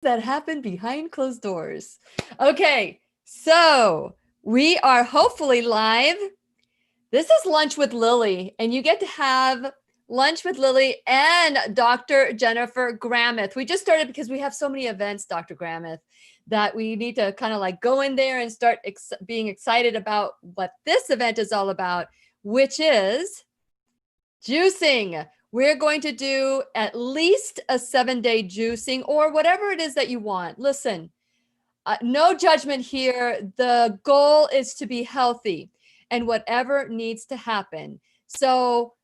that happen behind closed doors. Okay, so we are hopefully live. This is Lunch with Lily, and you get to have lunch with Lily and Dr. Jennifer Gramith. We just started because we have so many events, Dr. Gramith, that we need to kind of like go in there and start being excited about what this event is all about, which is juicing. We're going to do at least a 7-day juicing or whatever it is that you want. Listen, no judgment here. The goal is to be healthy and whatever needs to happen. So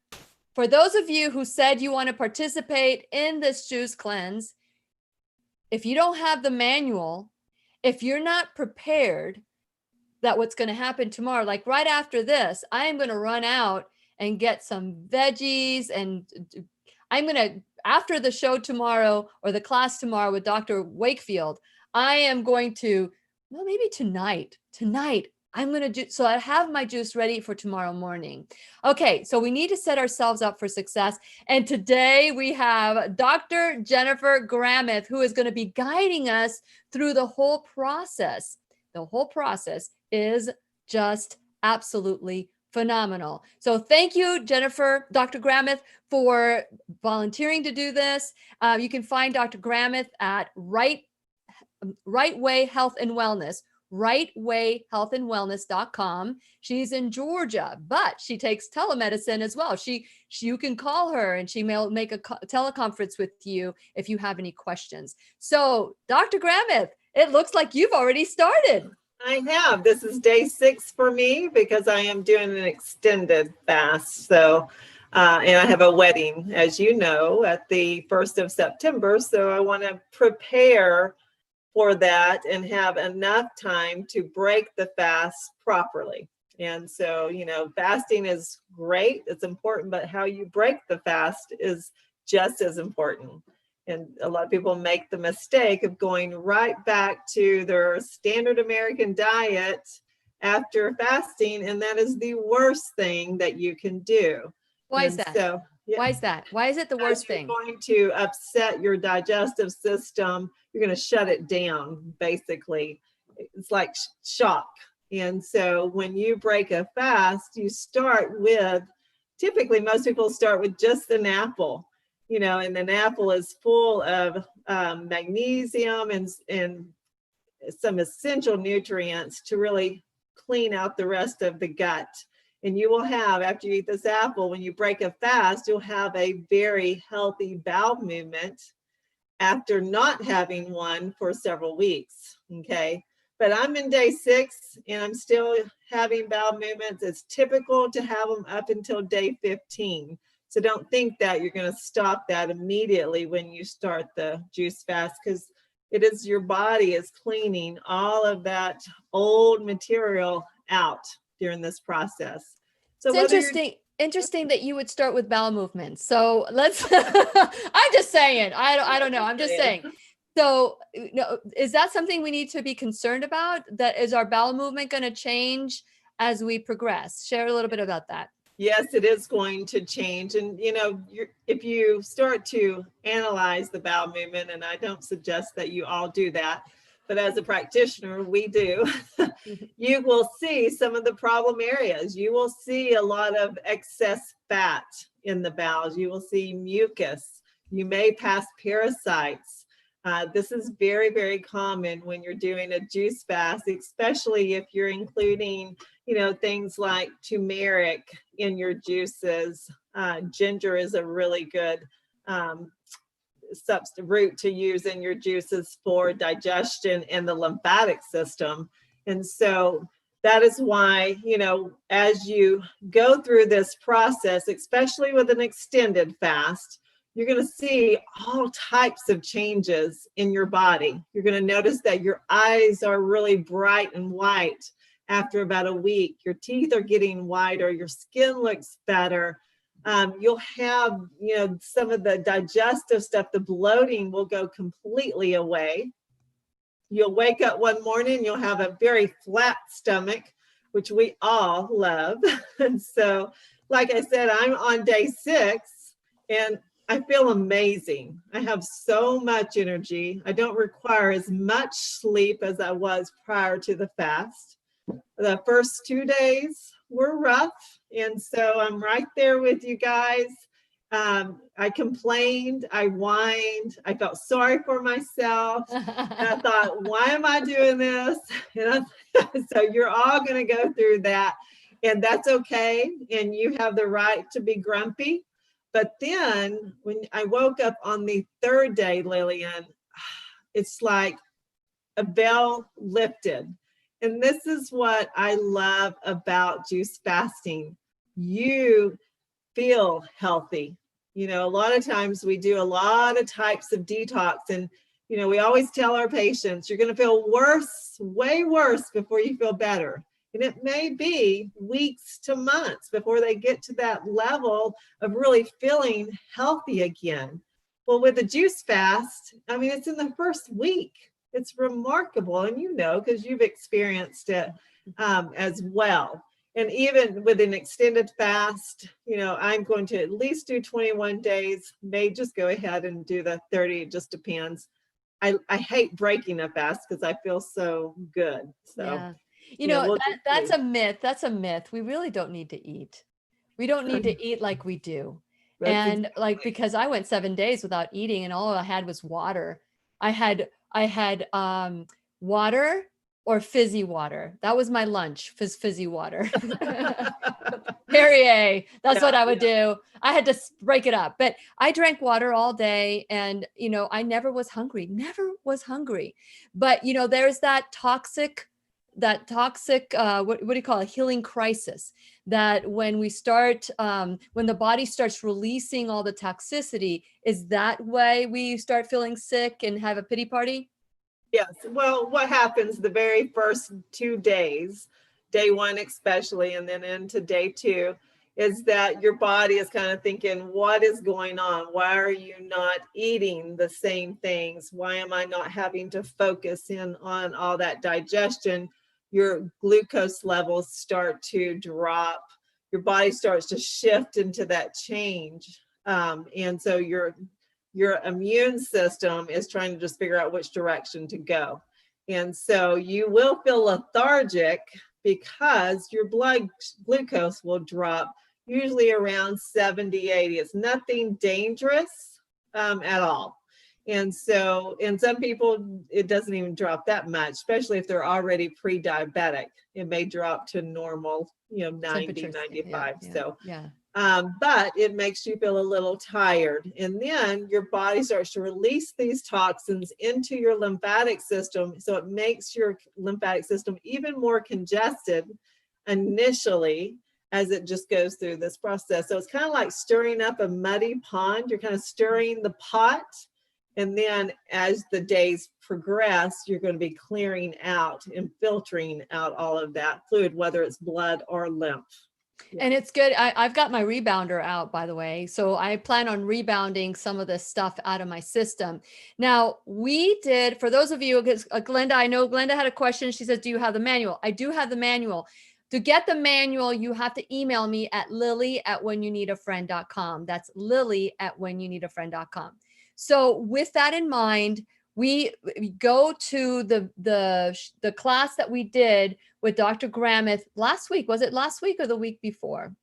for those of you who said you want to participate in this juice cleanse, if you don't have the manual, if you're not prepared that what's going to happen tomorrow, like right after this, I am going to run out and get some veggies, and I'm going to, after the show tomorrow or the class tomorrow with Dr. Wakefield, I am going to, well, maybe tonight, I'm going to do, so I have my juice ready for tomorrow morning. Okay, so we need to set ourselves up for success. And today we have Dr. Jennifer Gramith, who is going to be guiding us through the whole process. The whole process is just absolutely phenomenal. So thank you, Jennifer, Dr. Gramith, for volunteering to do this. You can find Dr. Gramith at Right Way Health and Wellness, rightwayhealthandwellness.com. She's in Georgia, but she takes telemedicine as well. You can call her and she may make a teleconference with you if you have any questions. So Dr. Gramith, it looks like you've already started. I have. This is day 6 for me because I am doing an extended fast. So, and I have a wedding, as you know, at the 1st of September. So I want to prepare for that and have enough time to break the fast properly. And so, fasting is great. It's important, but how you break the fast is just as important. And a lot of people make the mistake of going right back to their standard American diet after fasting. And that is the worst thing that you can do. Why is that? So, yeah. Why is that? Why is it the worst thing? You're going to upset your digestive system. You're going to shut it down, basically. It's like shock. And so when you break a fast, you start with, typically most people start with just an apple. And an apple is full of magnesium and some essential nutrients to really clean out the rest of the gut. And you will have, after you eat this apple, when you break a fast, you'll have a very healthy bowel movement after not having one for several weeks. Okay. But I'm in day 6 and I'm still having bowel movements. It's typical to have them up until day 15. So don't think that you're going to stop that immediately when you start the juice fast, because it is your body is cleaning all of that old material out during this process. So it's interesting that you would start with bowel movements. So let's, I'm just saying, I don't know. I'm just saying. So is that something we need to be concerned about? That is our bowel movement going to change as we progress? Share a little bit about that. Yes, it is going to change. And, if you start to analyze the bowel movement, and I don't suggest that you all do that, but as a practitioner, we do, you will see some of the problem areas. You will see a lot of excess fat in the bowels. You will see mucus. You may pass parasites. This is very, very common when you're doing a juice fast, especially if you're including, things like turmeric in your juices. Ginger is a really good root to use in your juices for digestion and the lymphatic system. And so that is why, as you go through this process, especially with an extended fast, you're going to see all types of changes in your body. You're going to notice that your eyes are really bright and white after about a week. Your teeth are getting whiter. Your skin looks better. You'll have, some of the digestive stuff, the bloating will go completely away. You'll wake up one morning, you'll have a very flat stomach, which we all love. And so, like I said, I'm on day 6 and I feel amazing. I have so much energy. I don't require as much sleep as I was prior to the fast. The first 2 days were rough. And so I'm right there with you guys. I complained, I whined, I felt sorry for myself. And I thought, why am I doing this? So you're all going to go through that. And that's okay. And you have the right to be grumpy. But then when I woke up on the third day, Lillian, it's like a veil lifted. And this is what I love about juice fasting. You feel healthy. You know, a lot of times we do a lot of types of detox, and, you know, we always tell our patients, you're going to feel worse, way worse before you feel better. And it may be weeks to months before they get to that level of really feeling healthy again. Well, with the juice fast, I mean, it's in the first week. It's remarkable. And you know, because you've experienced it as well. And even with an extended fast, you know, I'm going to at least do 21 days, may just go ahead and do the 30. It just depends. I hate breaking a fast because I feel so good. So, yeah. You know, we'll that's a myth. That's a myth. We really don't need to eat. We don't need to eat like we do. And like, because I went 7 days without eating and all I had was water. I had water or fizzy water. That was my lunch, fizzy water. Perrier. That's what I would do. I had to break it up, but I drank water all day and, you know, I never was hungry, but you know, there's that toxic, what do you call it? Healing crisis, that when we start, when the body starts releasing all the toxicity, is that way we start feeling sick and have a pity party? Yes. Well, what happens the very first 2 days, day one especially, and then into day two, is that your body is kind of thinking, what is going on? Why are you not eating the same things? Why am I not having to focus in on all that digestion? Your glucose levels start to drop. Your body starts to shift into that change. And so your immune system is trying to just figure out which direction to go. And so you will feel lethargic because your blood glucose will drop usually around 70, 80. It's nothing dangerous at all. And so in some people, it doesn't even drop that much, especially if they're already pre-diabetic. It may drop to normal, 90, 95. So but it makes you feel a little tired. And then your body starts to release these toxins into your lymphatic system. So it makes your lymphatic system even more congested initially as it just goes through this process. So it's kind of like stirring up a muddy pond. You're kind of stirring the pot. And then as the days progress, you're going to be clearing out and filtering out all of that fluid, whether it's blood or lymph. And it's good. I've got my rebounder out, by the way. So I plan on rebounding some of this stuff out of my system. Now, we did, for those of you, because Glenda, I know Glenda had a question. She says, do you have the manual? I do have the manual. To get the manual, you have to email me at lily@whenyouneedafriend.com. That's lily@whenyouneedafriend.com. So with that in mind, we go to the class that we did with Dr. Gramith last week. Was it last week or the week before?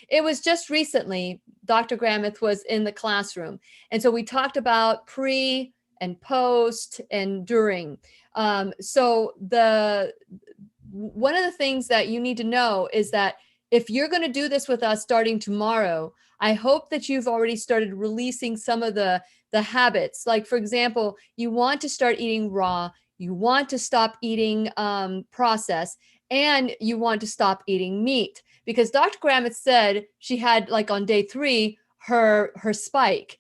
It was just recently. Dr. Gramith was in the classroom. And so we talked about pre and post and during. So one of the things that you need to know is that if you're going to do this with us starting tomorrow, I hope that you've already started releasing some of the habits. Like, for example, you want to start eating raw, you want to stop eating processed, and you want to stop eating meat. Because Dr. Gramith said she had, like on day 3, her spike.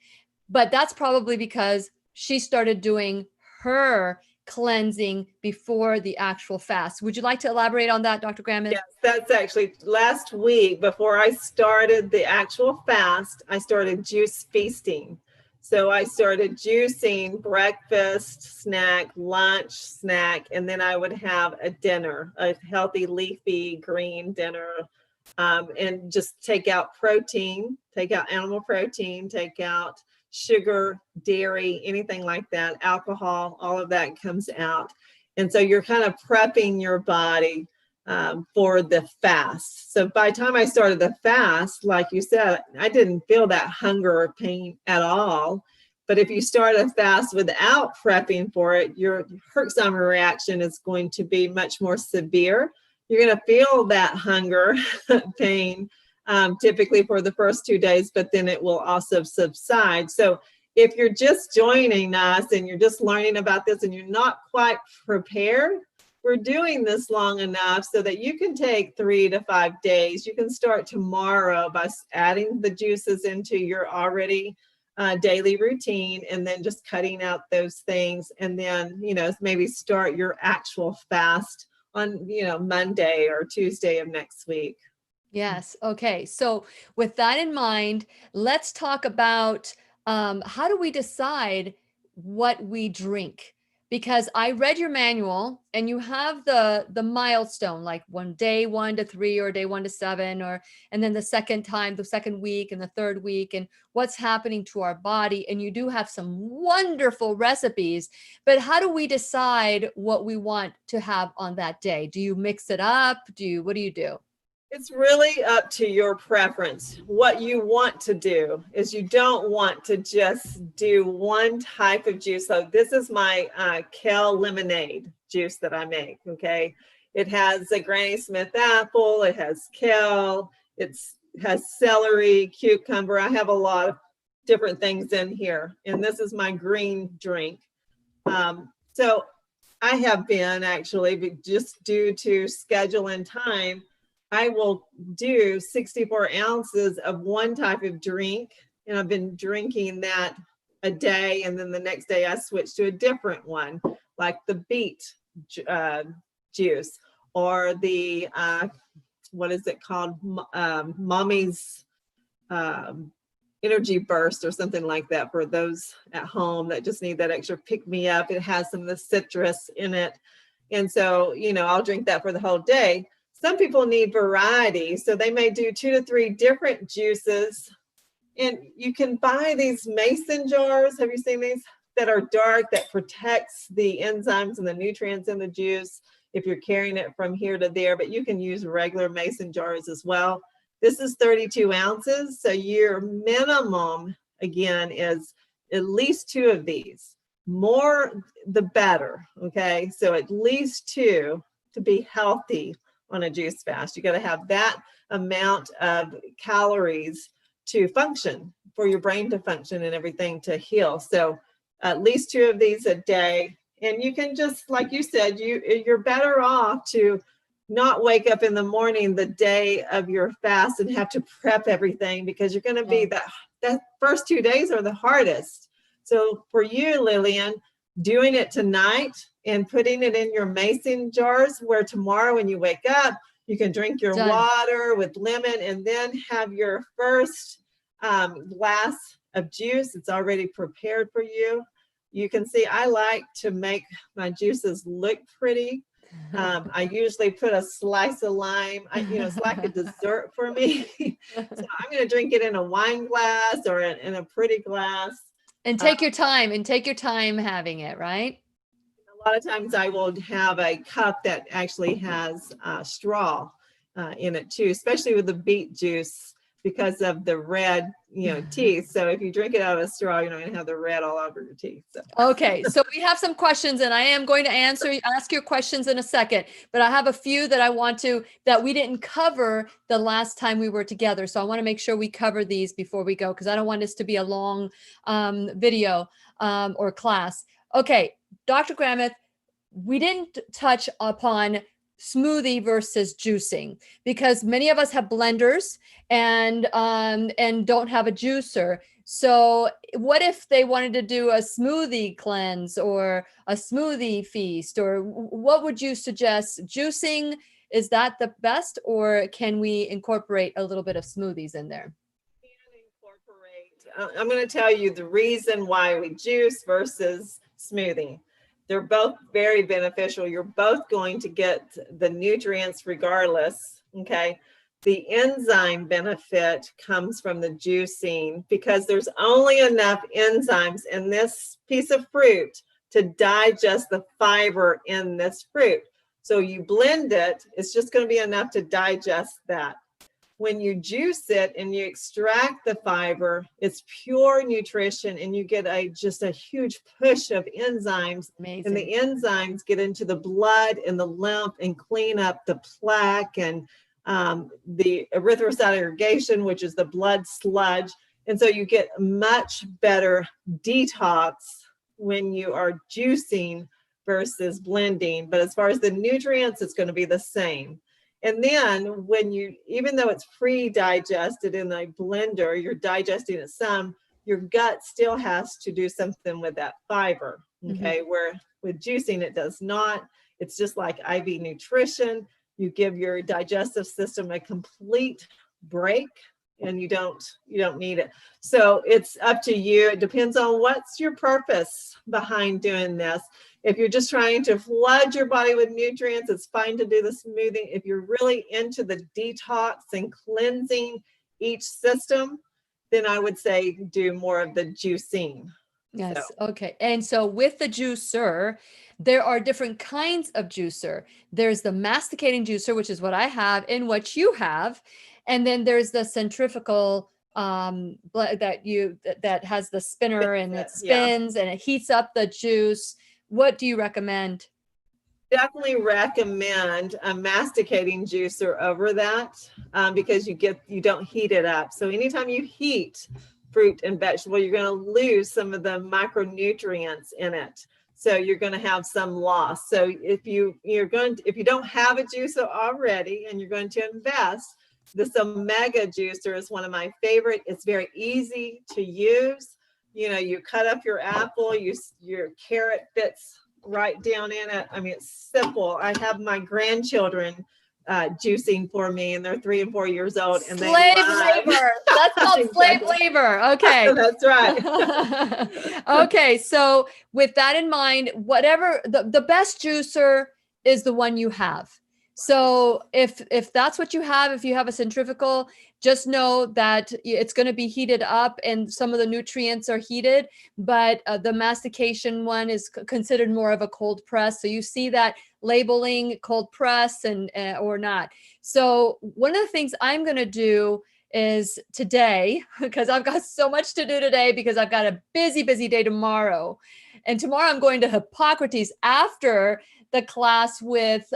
But that's probably because she started doing her cleansing before the actual fast. Would you like to elaborate on that, Dr. Gramith? Yes, that's actually last week before I started the actual fast, I started juice feasting. So I started juicing breakfast, snack, lunch, snack, and then I would have a dinner, a healthy leafy green dinner, and just take out protein, take out animal protein, take out sugar, dairy, anything like that, alcohol, all of that comes out. And so you're kind of prepping your body for the fast. So by the time I started the fast, like you said, I didn't feel that hunger or pain at all. But if you start a fast without prepping for it, your Herxheimer reaction is going to be much more severe. You're going to feel that hunger, pain, typically for the first 2 days, but then it will also subside. So if you're just joining us and you're just learning about this and you're not quite prepared, we're doing this long enough so that you can take 3 to 5 days. You can start tomorrow by adding the juices into your already daily routine and then just cutting out those things. And then, maybe start your actual fast on, Monday or Tuesday of next week. Yes. Okay. So with that in mind, let's talk about how do we decide what we drink? Because I read your manual and you have the milestone, like day 1 to 3 or day 1 to 7, and then the second time, the second week and the third week, and what's happening to our body. And you do have some wonderful recipes, but how do we decide what we want to have on that day? Do you mix it up? What do you do? It's really up to your preference. What you want to do is you don't want to just do one type of juice. So this is my kale lemonade juice that I make, okay? It has a Granny Smith apple, it has kale, it has celery, cucumber. I have a lot of different things in here. And this is my green drink. So I have been actually, but just due to schedule and time, I will do 64 ounces of one type of drink, and I've been drinking that a day, and then the next day I switch to a different one, like the beet juice, or the, what is it called? Mommy's Energy Burst or something like that for those at home that just need that extra pick-me-up. It has some of the citrus in it. And so, I'll drink that for the whole day. Some people need variety, so they may do 2 to 3 different juices. And you can buy these mason jars. Have you seen these? That are dark, that protects the enzymes and the nutrients in the juice if you're carrying it from here to there. But you can use regular mason jars as well. This is 32 ounces. So your minimum, again, is at least 2 of these. More, the better, okay? So at least 2 to be healthy on a juice fast. You got to have that amount of calories to function, for your brain to function and everything to heal. So at least 2 of these a day. And you can just, like you said, you're better off to not wake up in the morning the day of your fast and have to prep everything, because you're going to be that first 2 days are the hardest. So for you, Lillian, doing it tonight and putting it in your mason jars, where tomorrow when you wake up, you can drink your water with lemon and then have your first glass of juice. It's already prepared for you. You can see I like to make my juices look pretty. I usually put a slice of lime. It's like a dessert for me. So I'm going to drink it in a wine glass or in a pretty glass. And take your time having it, right? A lot of times I will have a cup that actually has straw in it too, especially with the beet juice, because of the red, teeth. So if you drink it out of a straw, you're not going to have the red all over your teeth. So. Okay. So we have some questions, and I am going to ask your questions in a second, but I have a few that we didn't cover the last time we were together. So I want to make sure we cover these before we go, because I don't want this to be a long video or class. Okay. Dr. Gramith, we didn't touch upon smoothie versus juicing, because many of us have blenders and don't have a juicer. So what if they wanted to do a smoothie cleanse or a smoothie feast, or what would you suggest? Juicing, is that the best, or can we incorporate a little bit of smoothies in there? I'm going to tell you the reason why we juice versus smoothie. They're both very beneficial. You're both going to get the nutrients regardless, okay? The enzyme benefit comes from the juicing because there's only enough enzymes in this piece of fruit to digest the fiber in this fruit. So you blend it, it's just going to be enough to digest that. When you juice it and you extract the fiber, it's pure nutrition and you get just a huge push of enzymes. Amazing. And the enzymes get into the blood and the lymph and clean up the plaque and the erythrocyte irrigation, which is the blood sludge. And so you get much better detox when you are juicing versus blending. But as far as the nutrients, it's going to be the same. And then when even though it's pre-digested in a blender, you're digesting it some, your gut still has to do something with that fiber. Okay. Mm-hmm. Where with juicing, it does not. It's just like IV nutrition. You give your digestive system a complete break and you don't need it. So it's up to you. It depends on what's your purpose behind doing this. If you're just trying to flood your body with nutrients, it's fine to do the smoothie. If you're really into the detox and cleansing each system, then I would say do more of the juicing. Yes. So. Okay. And so with the juicer, there are different kinds of juicer. There's the masticating juicer, which is what I have and what you have. And then there's the centrifugal that has the spinner and it spins and it heats up the juice. What do you recommend? Definitely recommend a masticating juicer over that because you don't heat it up. So anytime you heat fruit and vegetable, you're going to lose some of the micronutrients in it. So you're going to have some loss. So if you don't have a juicer already and you're going to invest, this Omega juicer is one of my favorite. It's very easy to use. You cut up your apple, your carrot fits right down in it. I mean, it's simple. I have my grandchildren juicing for me, and they're 3 and 4 years old. And slave labor. That's called slave labor. Okay. That's right. Okay. So with that in mind, whatever the best juicer is the one you have. So if that's what you have, if you have a centrifugal, just know that it's going to be heated up and some of the nutrients are heated, but the mastication one is considered more of a cold press. So you see that labeling cold press and or not. So one of the things I'm going to do is today, because I've got so much to do today because I've got a busy day tomorrow. And tomorrow I'm going to Hippocrates after the class with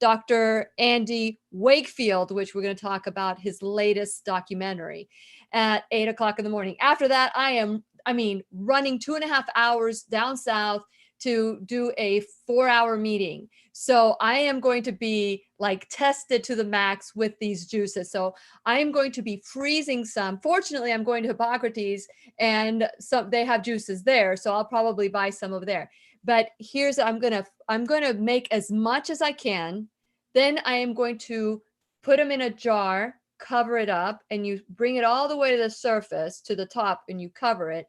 Dr. Andy Wakefield, which we're going to talk about his latest documentary at 8:00 in the morning. After that, I am running 2.5 hours down south to do a 4-hour meeting. So I am going to be like tested to the max with these juices. So I am going to be freezing some. Fortunately, I'm going to Hippocrates and they have juices there. So I'll probably buy some over there. But I'm going to make as much as I can. Then I am going to put them in a jar, cover it up, and you bring it all the way to the surface, to the top, and you cover it.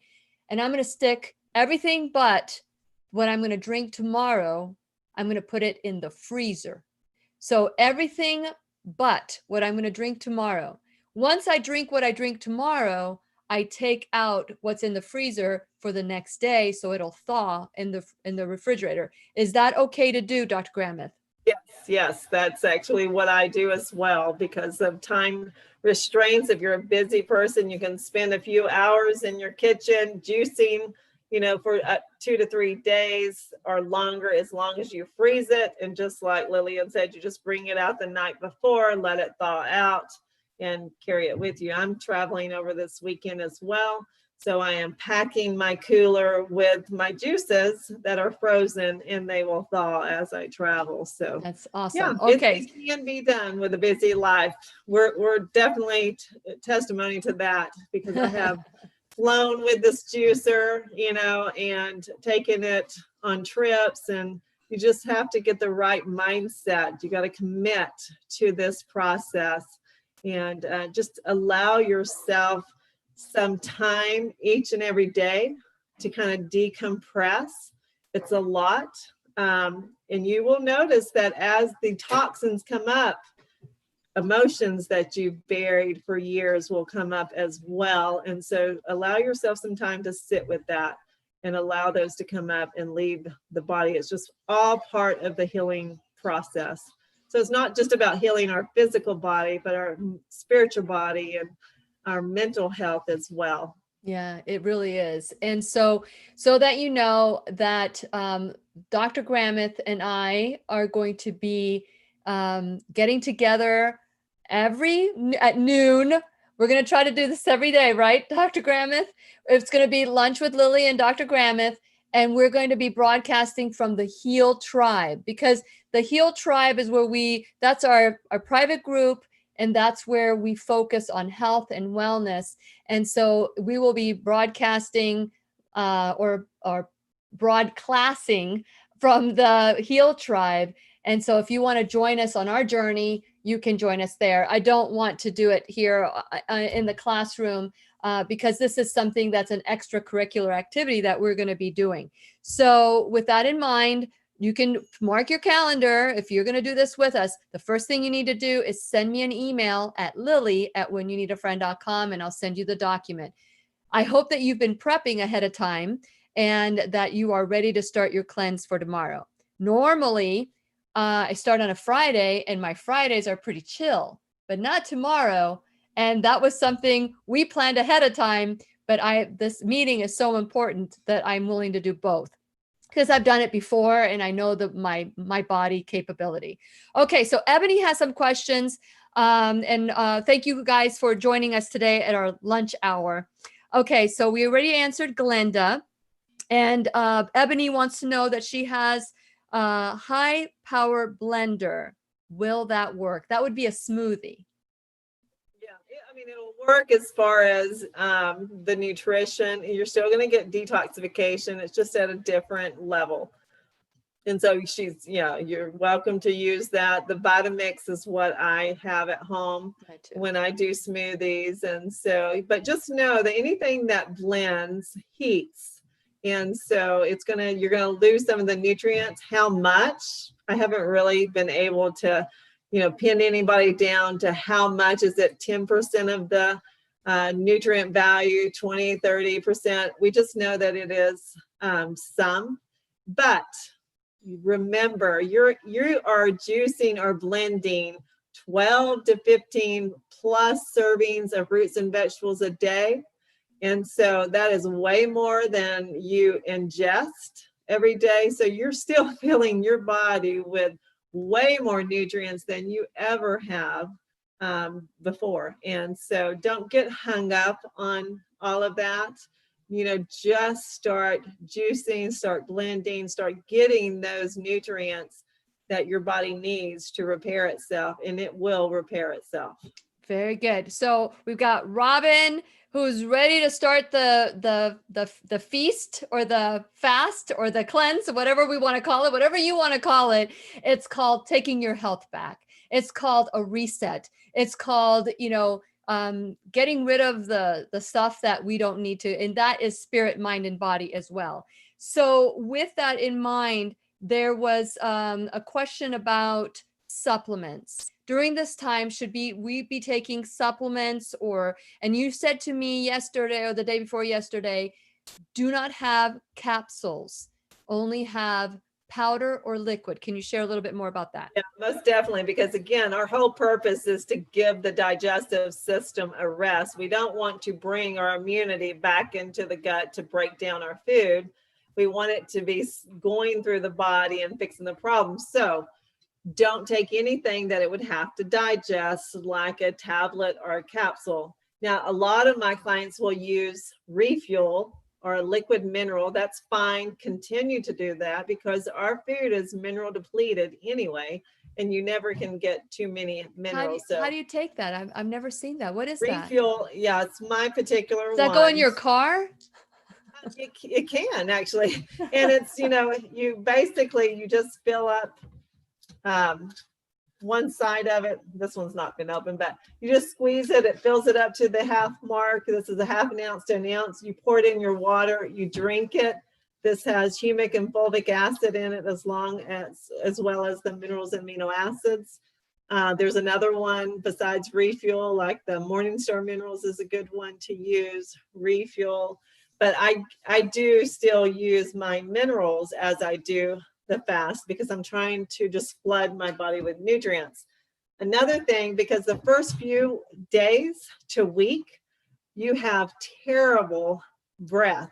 And I'm going to stick everything but what I'm going to drink tomorrow, I'm going to put it in the freezer. So everything but what I'm going to drink tomorrow. Once I drink what I drink tomorrow, I take out what's in the freezer for the next day, so it'll thaw in the refrigerator. Is that okay to do, Dr. Gramith? Yes, that's actually what I do as well because of time restraints. If you're a busy person, you can spend a few hours in your kitchen juicing, for 2 to 3 days or longer, as long as you freeze it. And just like Lillian said, you just bring it out the night before, let it thaw out, and carry it with you. I'm traveling over this weekend as well. So I am packing my cooler with my juices that are frozen, and they will thaw as I travel. So that's awesome. Yeah, okay. It can be done with a busy life. We're definitely testimony to that because I have flown with this juicer, and taken it on trips, and you just have to get the right mindset. You got to commit to this process and just allow yourself some time each and every day to kind of decompress. It's a lot. And you will notice that as the toxins come up, emotions that you've buried for years will come up as well. And so allow yourself some time to sit with that and allow those to come up and leave the body. It's just all part of the healing process. So it's not just about healing our physical body, but our spiritual body and our mental health as well. Yeah, it really is. And so that you know that Dr. Gramith and I are going to be getting together at noon. We're going to try to do this every day, right, Dr. Gramith? It's going to be lunch with Lily and Dr. Gramith, and we're going to be broadcasting from the Heal Tribe, because the Heal Tribe is where that's our private group, and that's where we focus on health and wellness. And so we will be broadcasting or broadclassing from the Heal Tribe. And so if you want to join us on our journey, you can join us there. I don't want to do it here in the classroom because this is something that's an extracurricular activity that we're going to be doing. So with that in mind, you can mark your calendar. If you're going to do this with us, the first thing you need to do is send me an email at lily@whenyouneedafriend.com, and I'll send you the document. I hope that you've been prepping ahead of time and that you are ready to start your cleanse for tomorrow. Normally, I start on a Friday, and my Fridays are pretty chill, but not tomorrow. And that was something we planned ahead of time, but this meeting is so important that I'm willing to do both, because I've done it before and I know my body capability. Okay, so Ebony has some questions. And thank you guys for joining us today at our lunch hour. Okay, so we already answered Glenda. And Ebony wants to know that she has a high power blender. Will that work? That would be a smoothie. I mean, it'll work as far as the nutrition. You're still going to get detoxification. It's just at a different level. And so you're welcome to use that. The Vitamix is what I have at home when I do smoothies. And so, but just know that anything that blends heats. And so you're going to lose some of the nutrients. How much? I haven't really been able to pin anybody down to how much. Is it 10% of the nutrient value, 20, 30%? We just know that it is some. But remember, you are juicing or blending 12 to 15 plus servings of fruits and vegetables a day. And so that is way more than you ingest every day. So you're still filling your body with way more nutrients than you ever have before. And so don't get hung up on all of that. Just start juicing, start blending, start getting those nutrients that your body needs to repair itself, and it will repair itself. Very good. So we've got Robin, who's ready to start the feast or the fast or the cleanse, whatever we want to call it, whatever you want to call it. It's called taking your health back. It's called a reset. It's called, getting rid of the stuff that we don't need to. And that is spirit, mind, and body as well. So with that in mind, there was a question about supplements. During this time, should we be taking supplements, and you said to me yesterday or the day before yesterday, do not have capsules, only have powder or liquid. Can you share a little bit more about that? Yeah, most definitely, because again, our whole purpose is to give the digestive system a rest. We don't want to bring our immunity back into the gut to break down our food. We want it to be going through the body and fixing the problem. So don't take anything that it would have to digest, like a tablet or a capsule. Now, a lot of my clients will use Refuel or a liquid mineral. That's fine. Continue to do that, because our food is mineral depleted anyway, and you never can get too many minerals. How do you take that? I've never seen that. What is Refuel? That? Yeah, it's my particular one. Does that go in your car? It can actually. And it's, you just fill up one side of it. This one's not been opened, but you just squeeze it. It fills it up to the half mark. This is a half an ounce to an ounce. You pour it in your water, you drink it. This has humic and fulvic acid in it, as well as the minerals and amino acids. There's another one besides Refuel, like the Morningstar Minerals is a good one to use, Refuel. But I do still use my minerals as I do the fast because I'm trying to just flood my body with nutrients. Another thing, because the first few days to week, you have terrible breath.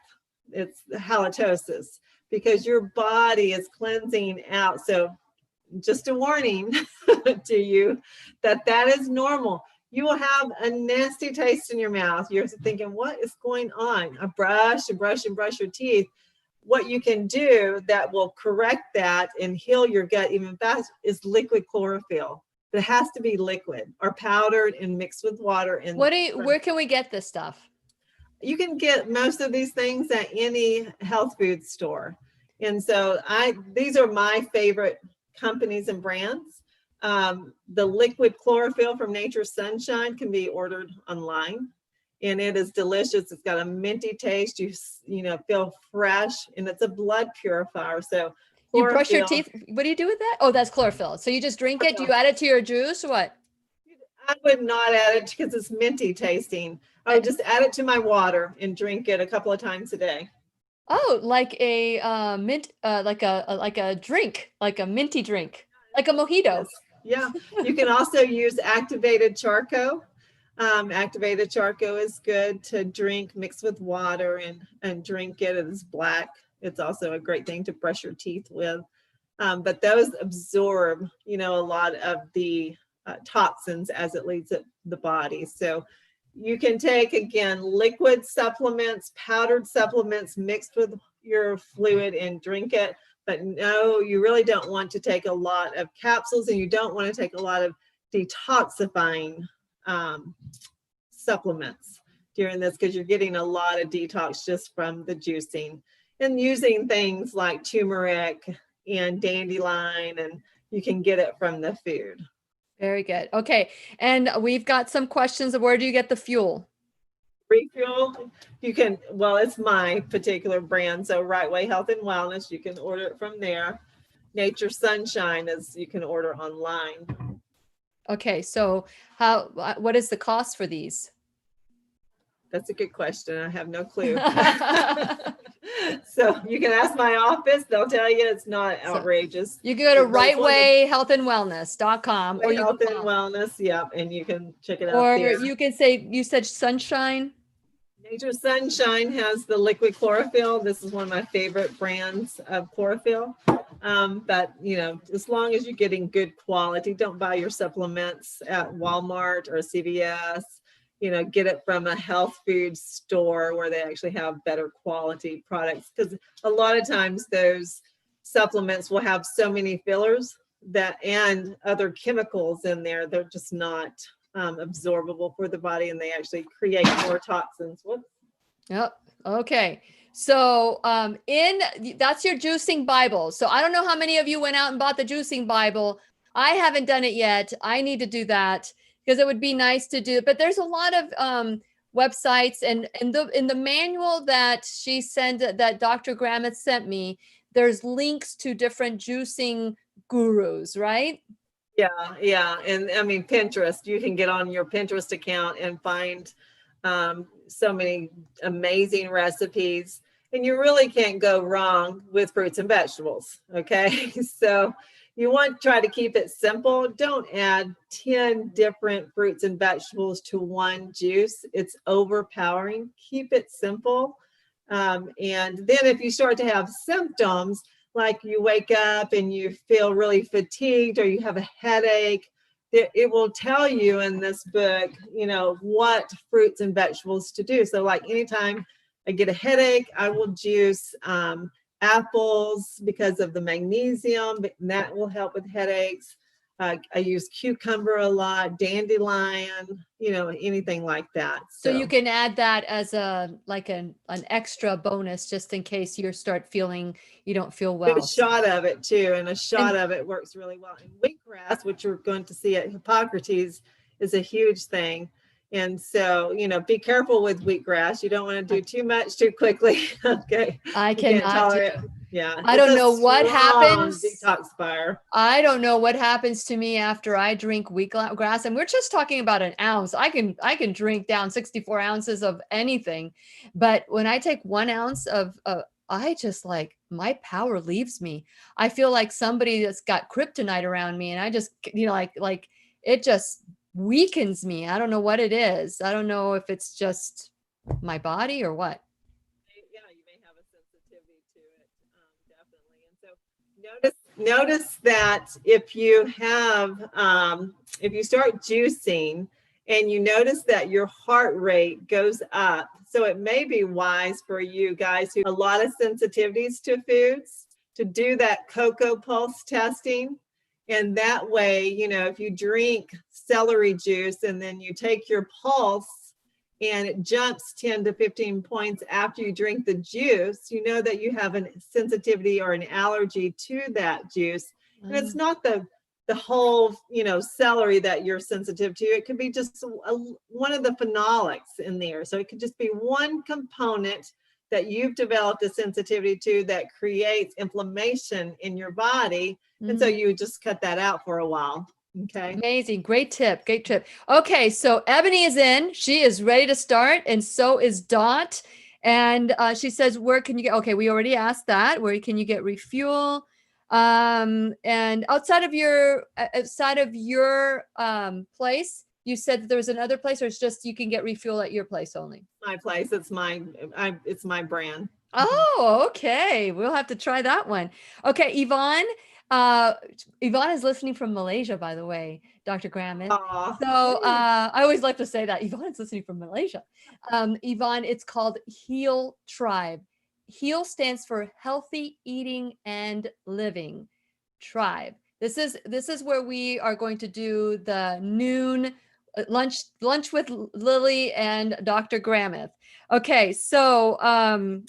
It's halitosis because your body is cleansing out. So just a warning to you that is normal. You will have a nasty taste in your mouth. You're thinking, what is going on? A brush and brush and brush your teeth. What you can do that will correct that and heal your gut even faster is liquid chlorophyll. It has to be liquid or powdered and mixed with water. And where can we get this stuff? You can get most of these things at any health food store. And so these are my favorite companies and brands. The liquid chlorophyll from Nature's Sunshine can be ordered online, and it is delicious. It's got a minty taste. You know, feel fresh, and it's a blood purifier. So you brush your teeth. What do you do with that? Oh, that's chlorophyll. So you just drink it. Do you add it to your juice or what? I would not add it because it's minty tasting. I would just add it to my water and drink it a couple of times a day. Oh, like a mint, like a drink, like a minty drink, like a mojito. Yes. Yeah. You can also use activated charcoal. Activated charcoal is good to drink mixed with water and drink it. It is black. It's also a great thing to brush your teeth with. But those absorb, you know, a lot of the toxins as it leaves the body. So you can take, again, liquid supplements, powdered supplements mixed with your fluid and drink it. But no, you really don't want to take a lot of capsules, and you don't want to take a lot of detoxifying supplements during this because you're getting a lot of detox just from the juicing and using things like turmeric and dandelion, and you can get it from the food. Very good. Okay. And we've got some questions of where do you get the fuel? Refuel, you can, well, it's my particular brand. So Right Way Health and Wellness, you can order it from there. Nature's Sunshine you can order online. Okay. So what is the cost for these? That's a good question. I have no clue. So you can ask my office. They'll tell you it's not outrageous. You can go to rightwayhealthandwellness.com or Health and Wellness. Yep. And you can check it out or there. You can say, you said Sunshine. Nature's Sunshine has the liquid chlorophyll. This is one of my favorite brands of chlorophyll. But, you know, as long as you're getting good quality, don't buy your supplements at Walmart or CVS. You know, get it from a health food store where they actually have better quality products. Because a lot of times those supplements will have so many fillers and other chemicals in there. They're just not absorbable for the body, and they actually create more toxins. Whoops. Yep. Okay. So that's your juicing Bible. So I don't know how many of you went out and bought the juicing Bible. I haven't done it yet. I need to do that because it would be nice to do. But there's a lot of websites, and in the manual that she sent, that Dr. Gramith sent me, there's links to different juicing gurus, right? Yeah. And I mean, Pinterest, you can get on your Pinterest account and find so many amazing recipes, and you really can't go wrong with fruits and vegetables. Okay. So you want to try to keep it simple. Don't add 10 different fruits and vegetables to one juice. It's overpowering. Keep it simple. And then if you start to have symptoms, like you wake up and you feel really fatigued or you have a headache, it will tell you in this book, you know, what fruits and vegetables to do. So like anytime I get a headache, I will juice apples because of the magnesium, and that will help with headaches. I use cucumber a lot, dandelion, you know, anything like that. So you can add that as an extra bonus, just in case you you don't feel well. A shot of it too, and a shot of it works really well. And wheatgrass, which you're going to see at Hippocrates, is a huge thing. And so, you know, be careful with wheatgrass. You don't want to do too much too quickly. Okay. I cannot Yeah. I It's don't a know what strong happens. detoxifier. I don't know what happens to me after I drink wheatgrass, and we're just talking about an ounce. I can drink down 64 ounces of anything, but when I take 1 ounce of, I just like my power leaves me. I feel like somebody that's got kryptonite around me, and I just like it just weakens me. I don't know what it is. I don't know if it's just my body or what. Yeah, you may have a sensitivity to it, definitely. And so notice that if you have if you start juicing and you notice that your heart rate goes up, so it may be wise for you guys who have a lot of sensitivities to foods to do that cocoa pulse testing. And that way, if you drink celery juice and then you take your pulse and it jumps 10 to 15 points after you drink the juice, you know that you have a sensitivity or an allergy to that juice. And it's not the whole, celery that you're sensitive to. It could be just one of the phenolics in there. So it could just be one component that you've developed a sensitivity to that creates inflammation in your body. And so you just cut that out for a while. Okay. Amazing. Great tip. Great tip. Okay. So Ebony is in. She is ready to start. And so is Dot. And she says, where can you get? Okay. We already asked that. Where can you get refuel? And outside of your place, you said that there's another place, or it's just you can get refuel at your place only? My place. It's my brand. Oh, okay. We'll have to try that one. Okay, Yvonne. Yvonne is listening from Malaysia, by the way, Dr. Gramith. So I always like to say that Yvonne is listening from Malaysia. Yvonne, it's called Heal Tribe. Heal stands for Healthy Eating and Living Tribe. This is where we are going to do the noon lunch with Lily and Dr. Gramith. Okay, so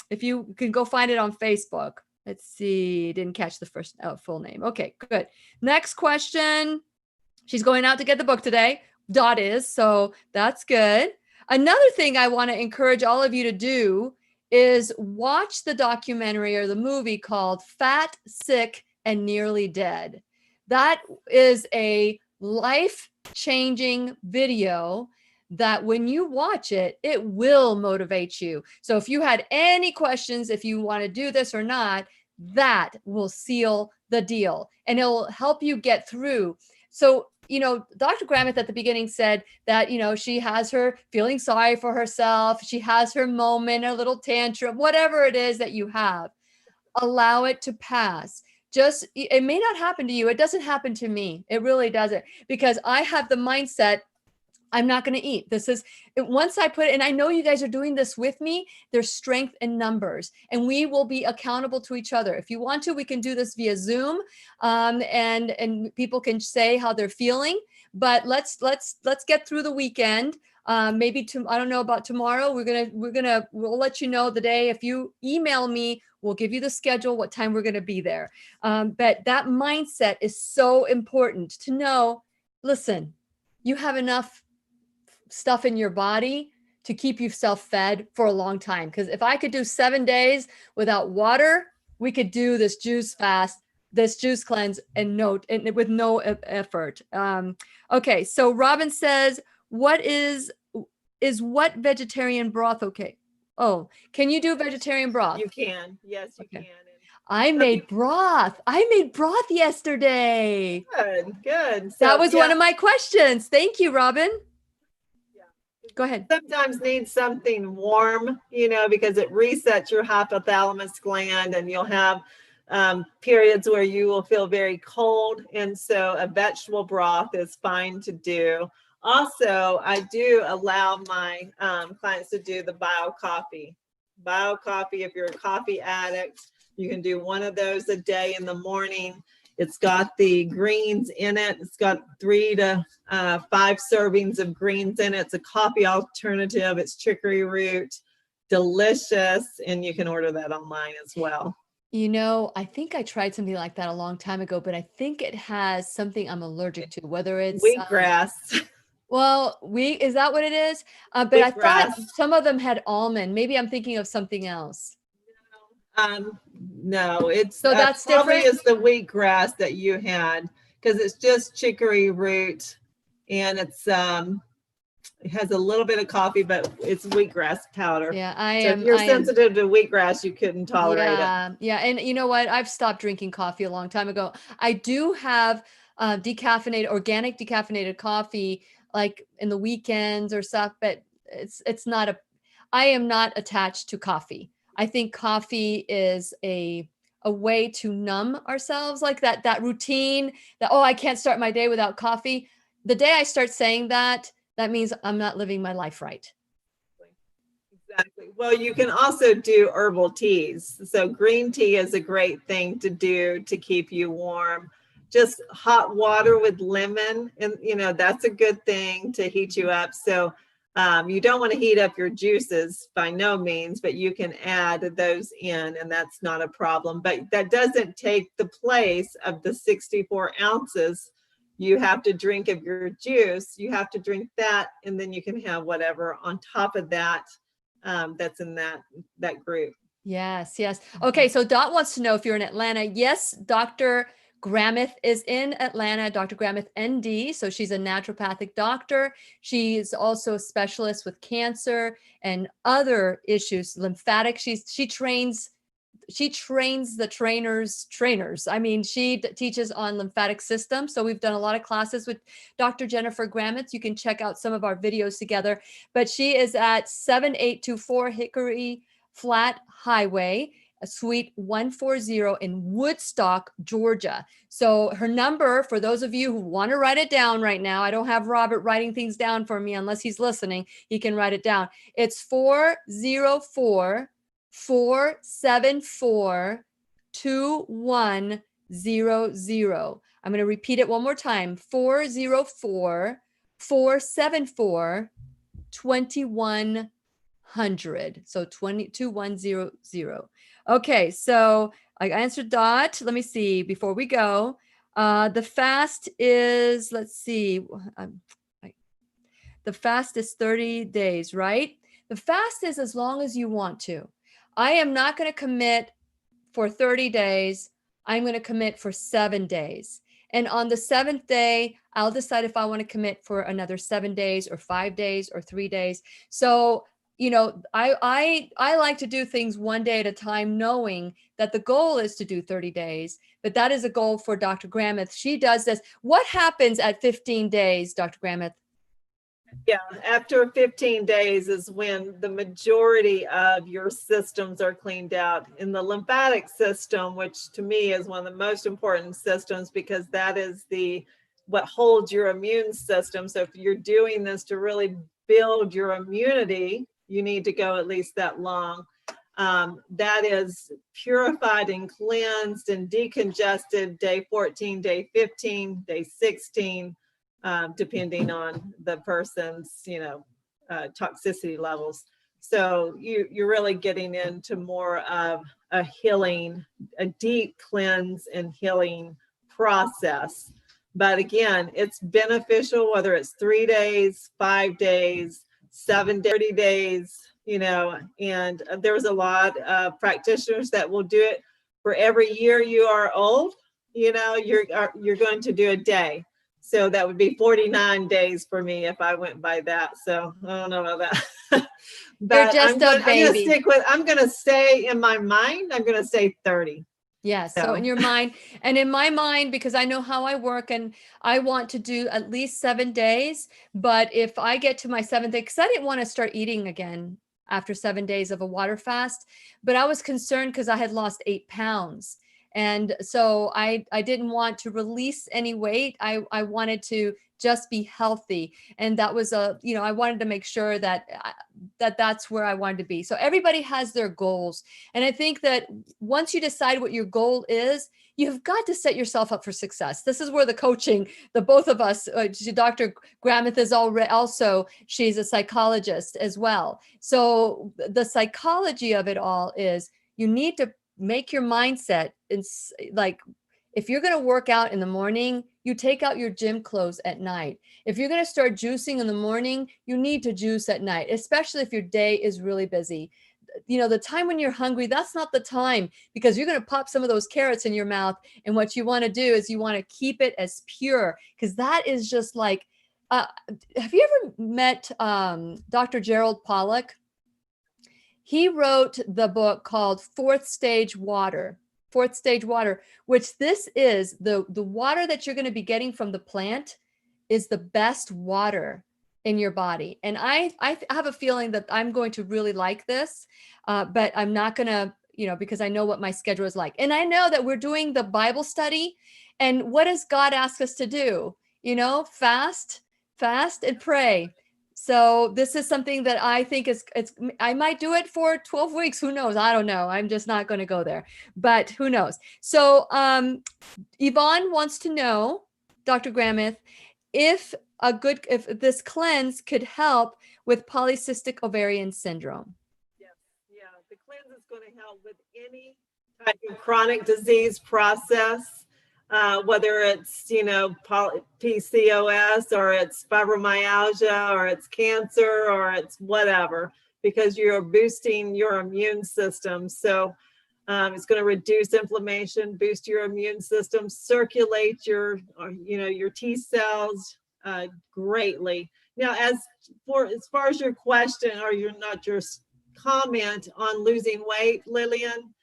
if you can go find it on Facebook. Let's see, didn't catch the first full name. Okay, good. Next question. She's going out to get the book today. Dot is, so that's good. Another thing I want to encourage all of you to do is watch the documentary or the movie called Fat, Sick, and Nearly Dead. That is a life-changing video that when you watch it, it will motivate you. So if you had any questions, if you want to do this or not, that will seal the deal and it'll help you get through. So, Dr. Gramith at the beginning said that, she has her feeling sorry for herself. She has her moment, a little tantrum, whatever it is that you have, allow it to pass. It may not happen to you. It doesn't happen to me. It really doesn't, because I have the mindset, I'm not going to eat. This is once I put it, and I know you guys are doing this with me. There's strength in numbers, and we will be accountable to each other. If you want to, we can do this via Zoom, and people can say how they're feeling. But let's get through the weekend. Maybe I don't know about tomorrow. We'll let you know the day. If you email me, we'll give you the schedule, what time we're going to be there. But that mindset is so important to know. Listen, you have enough stuff in your body to keep yourself fed for a long time. Because if I could do 7 days without water, we could do this juice fast, this juice cleanse, and with no effort. Okay, so Robin says, what is what vegetarian broth okay? Oh, can you do vegetarian broth? You can. Yes, you can. I made broth. Yesterday. Good. So, that was one of my questions. Thank you, Robin. Go ahead. Sometimes need something warm, because it resets your hypothalamus gland, and you'll have periods where you will feel very cold. And so a vegetable broth is fine to do. Also, I do allow my clients to do the bio coffee. Bio coffee, if you're a coffee addict, you can do one of those a day in the morning. It's got the greens in it. It's got 3 to 5 servings of greens in it. It's a coffee alternative. It's chicory root, delicious. And you can order that online as well. I think I tried something like that a long time ago, but I think it has something I'm allergic to, whether it's wheatgrass. Is that what it is? But I thought some of them had almond. Maybe I'm thinking of something else. No, it's So that's probably different. is the wheatgrass that you had, because it's just chicory root, and it has a little bit of coffee, but it's wheatgrass powder. Yeah, So if you're sensitive to wheatgrass, you couldn't tolerate it. Yeah. And you know what? I've stopped drinking coffee a long time ago. I do have organic decaffeinated coffee, like in the weekends or stuff, but it's not I am not attached to coffee. I think coffee is a way to numb ourselves, like that routine that, oh, I can't start my day without coffee. The day I start saying that, that means I'm not living my life right. Exactly. Well, you can also do herbal teas. So green tea is a great thing to do to keep you warm. Just hot water with lemon, and that's a good thing to heat you up. So you don't want to heat up your juices by no means, but you can add those in, and that's not a problem. But that doesn't take the place of the 64 ounces you have to drink of your juice. You have to drink that, and then you can have whatever on top of that, that's in that group. Yes, yes. Okay, so Dot wants to know if you're in Atlanta. Yes, Dr. Gramith is in Atlanta, Dr. Gramith ND. So she's a naturopathic doctor. She's also a specialist with cancer and other issues, lymphatic. She trains the trainers. I mean, she teaches on lymphatic system. So we've done a lot of classes with Dr. Jennifer Gramith. You can check out some of our videos together, but she is at 7824 Hickory Flat Highway, Suite 140 in Woodstock, Georgia. So her number, for those of you who want to write it down right now, I don't have Robert writing things down for me unless he's listening. He can write it down. It's 404-474-2100. I'm going to repeat it one more time. 404-474-2100. So 22100. Okay, so I answered Dot. Let me see before we go. The fast is, let's see, the fast is 30 days, right? The fast is as long as you want to. I am not going to commit for 30 days. I'm going to commit for 7 days. And on the 7th day, I'll decide if I want to commit for another 7 days or 5 days or 3 days. So, I like to do things one day at a time, knowing that the goal is to do 30 days, but that is a goal for Dr. Gramith. She does this. What happens at 15 days, Dr. Gramith? Yeah, after 15 days is when the majority of your systems are cleaned out. In the lymphatic system, which to me is one of the most important systems, because that is what holds your immune system. So if you're doing this to really build your immunity, you need to go at least that long. That is purified and cleansed and decongested day 14, day 15, day 16. Depending on the person's, toxicity levels. So you're really getting into more of a deep cleanse and healing process. But again, it's beneficial whether it's 3 days, 5 days, 7 days, 30 days, and there's a lot of practitioners that will do it for every year you are old. You're going to do a day. So that would be 49 days for me if I went by that. So I don't know about that. But You're just a baby. I'm going to stay in my mind. I'm going to say 30. Yes. So in your mind, and in my mind, because I know how I work, and I want to do at least 7 days. But if I get to my 7th day, because I didn't want to start eating again after 7 days of a water fast, but I was concerned because I had lost 8 pounds. And so I didn't want to release any weight. I wanted to just be healthy. And that was I wanted to make sure that that's where I wanted to be. So everybody has their goals. And I think that once you decide what your goal is, you've got to set yourself up for success. This is where the coaching, the both of us, Dr. Gramith is also, she's a psychologist as well. So the psychology of it all is you need to make your mindset. It's like, if you're going to work out in the morning, you take out your gym clothes at night. If you're going to start juicing in the morning, you need to juice at night, especially if your day is really busy. the time when you're hungry, that's not the time, because you're going to pop some of those carrots in your mouth. And what you want to do is you want to keep it as pure, because that is just like, have you ever met Dr. Gerald Pollack? He wrote the book called Fourth Stage Water, which this is the water that you're going to be getting from the plant is the best water in your body. And I have a feeling that I'm going to really like this, but I'm not going to, because I know what my schedule is like. And I know that we're doing the Bible study. And what does God ask us to do? Fast and pray. So this is something that I think I might do it for 12 weeks. Who knows? I don't know. I'm just not going to go there, but who knows? So Yvonne wants to know, Dr. Gramith, if this cleanse could help with polycystic ovarian syndrome. Yes, yeah. The cleanse is going to help with any type of chronic disease process. Whether it's, PCOS or it's fibromyalgia or it's cancer or it's whatever, because you're boosting your immune system. So it's going to reduce inflammation, boost your immune system, circulate your T cells greatly. Now, as far as your question or your comment on losing weight, Lillian,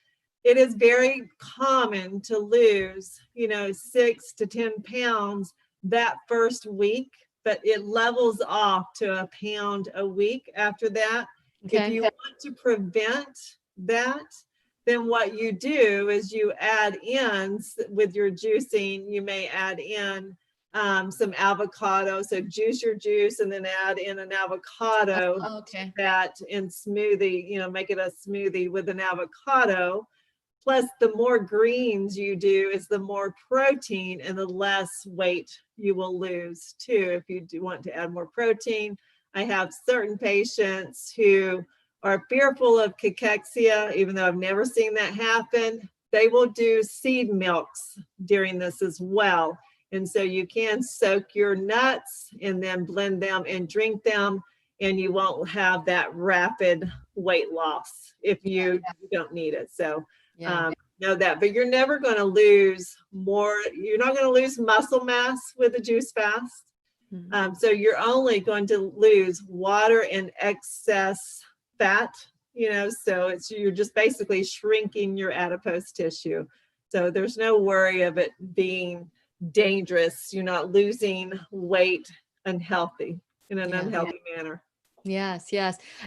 it is very common to lose, 6 to 10 pounds that first week, but it levels off to a pound a week after that. Okay. If you want to prevent that, then what you do is you add in with your juicing, you may add in some avocado. So juice your juice and then add in an avocado. Okay. That in smoothie, make it a smoothie with an avocado. Plus, the more greens you do is the more protein and the less weight you will lose too. If you do want to add more protein, I have certain patients who are fearful of cachexia, even though I've never seen that happen. They will do seed milks during this as well. And so you can soak your nuts and then blend them and drink them, and you won't have that rapid weight loss if you don't need it. So know that, but you're never going to lose more. You're not going to lose muscle mass with a juice fast. Mm-hmm. So you're only going to lose water and excess fat, so you're just basically shrinking your adipose tissue. So there's no worry of it being dangerous. You're not losing weight unhealthy in an unhealthy manner. Yes.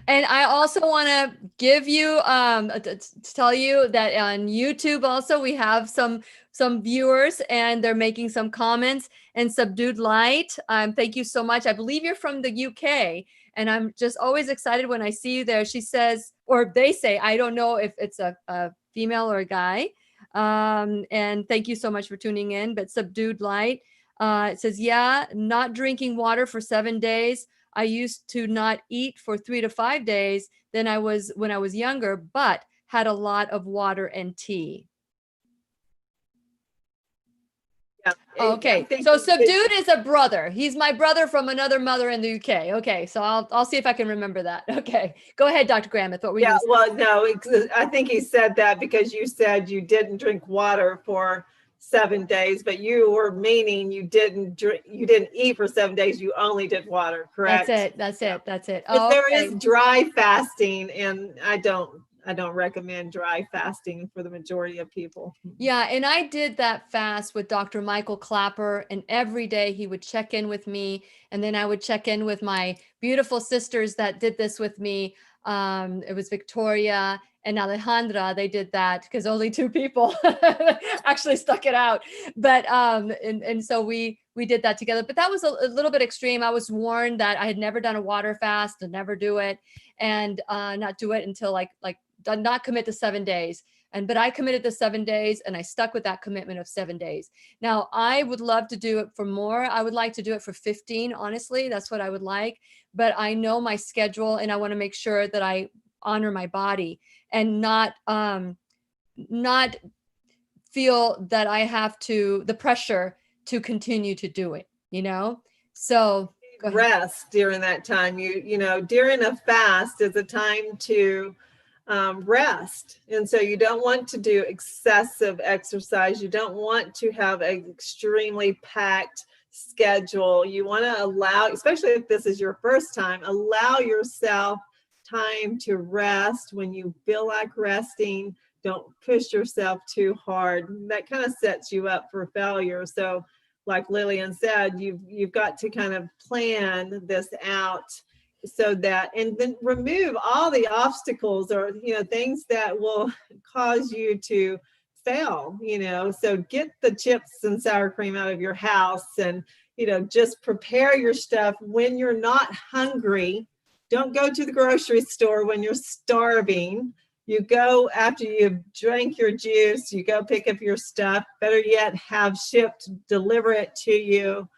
And I also want to give you, to tell you that on YouTube also we have some viewers and they're making some comments. And Subdued Light, thank you so much. I believe you're from the UK, and I'm just always excited when I see you there. She says, or they say, I don't know if it's a female or a guy. And thank you so much for tuning in. But Subdued Light, it says, not drinking water for 7 days. I used to not eat for 3 to 5 days when I was younger, but had a lot of water and tea. Yeah. Okay. So Subdued is a brother. He's my brother from another mother in the UK. Okay. So I'll see if I can remember that. Okay. Go ahead, Dr. Gramith. What were you saying? Well, no, I think he said that because you said you didn't drink water for 7 days, but you were meaning you didn't eat for 7 days. You only did water, correct? That's it. Oh, there is dry fasting, and I don't recommend dry fasting for the majority of people. Yeah, and I did that fast with Dr. Michael Clapper, and every day he would check in with me, and then I would check in with my beautiful sisters that did this with me. It was Victoria and Alejandra. They did that because only 2 people actually stuck it out. But and so we did that together. But that was a little bit extreme. I was warned that I had never done a water fast, to never do it, and not do it until like not commit to 7 days. But I committed to 7 days, and I stuck with that commitment of 7 days. Now, I would love to do it for more. I would like to do it for 15, honestly. That's what I would like. But I know my schedule, and I want to make sure that I honor my body and not feel that I have the pressure to continue to do it, So rest during that time. You know, during a fast is a time to rest. And so you don't want to do excessive exercise. You don't want to have an extremely packed schedule. You want to allow, especially if this is your first time, allow yourself time to rest when you feel like resting. Don't push yourself too hard. That kind of sets you up for failure. So like Lillian said, you've got to kind of plan this out so that, and then remove all the obstacles or, things that will cause you to fail, so get the chips and sour cream out of your house and, just prepare your stuff when you're not hungry. Don't go to the grocery store when you're starving. You go after you've drank your juice, you go pick up your stuff. Better yet, have shipped, deliver it to you.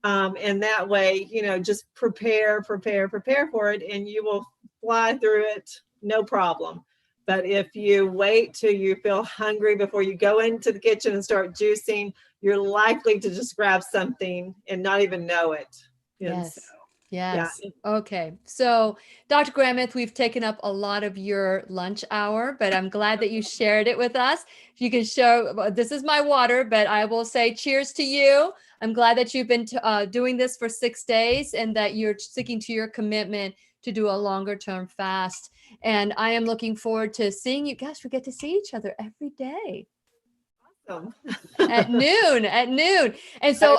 And that way, just prepare for it, and you will fly through it, no problem. But if you wait till you feel hungry before you go into the kitchen and start juicing, you're likely to just grab something and not even know it. Yes. So, Yes. yeah. Okay. So, Dr. Gramith, we've taken up a lot of your lunch hour, but I'm glad that you shared it with us. You can show, this is my water, but I will say cheers to you. I'm glad that you've been doing this for 6 days and that you're sticking to your commitment to do a longer term fast. And I am looking forward to seeing you. Gosh, we get to see each other every day. Awesome. At noon. And so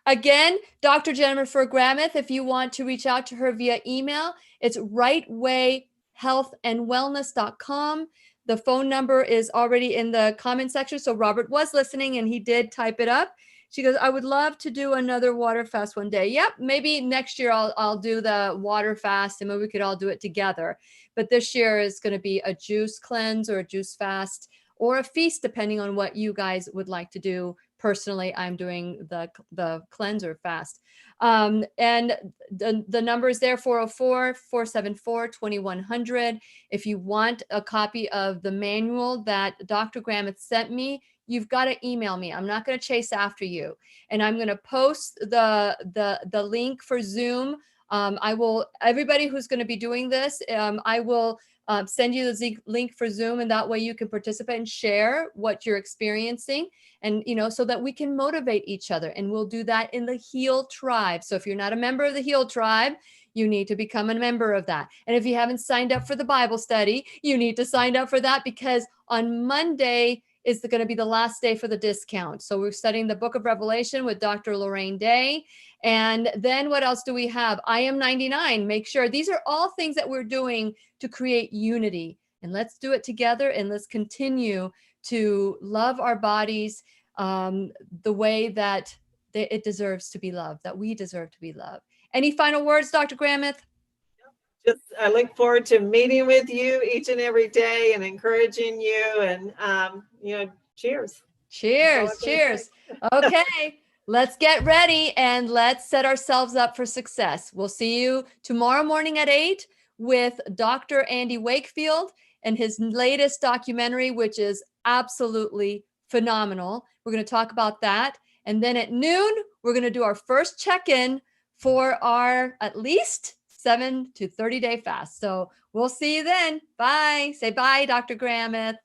again, Dr. Jennifer Gramith, if you want to reach out to her via email, it's rightwayhealthandwellness.com. The phone number is already in the comment section. So Robert was listening and he did type it up. She goes, I would love to do another water fast one day. Yep. Maybe next year I'll do the water fast and maybe we could all do it together. But this year is going to be a juice cleanse or a juice fast, or a feast, depending on what you guys would like to do. Personally, I'm doing the cleanser fast. And the number is there, 404-474-2100. If you want a copy of the manual that Dr. Gramith sent me, you've got to email me. I'm not going to chase after you. And I'm going to post the link for Zoom. Everybody who's going to be doing this, I will send you the link for Zoom, and that way you can participate and share what you're experiencing, and so that we can motivate each other. And we'll do that in the Heal Tribe. So if you're not a member of the Heal Tribe, you need to become a member of that. And if you haven't signed up for the Bible study, you need to sign up for that, because on Monday is going to be the last day for the discount. So we're studying the book of Revelation with Dr. Lorraine Day. And then what else do we have? I Am 99. Make sure these are all things that we're doing to create unity. And let's do it together. And let's continue to love our bodies the way that it deserves to be loved, that we deserve to be loved. Any final words, Dr. Gramith? I look forward to meeting with you each and every day and encouraging you, and cheers. Cheers. Okay, let's get ready and let's set ourselves up for success. We'll see you tomorrow morning at 8 with Dr. Andy Wakefield and his latest documentary, which is absolutely phenomenal. We're going to talk about that. And then at noon, we're going to do our first check-in for our at least 7 to 30 day fast. So we'll see you then. Bye. Say bye, Dr. Gramith.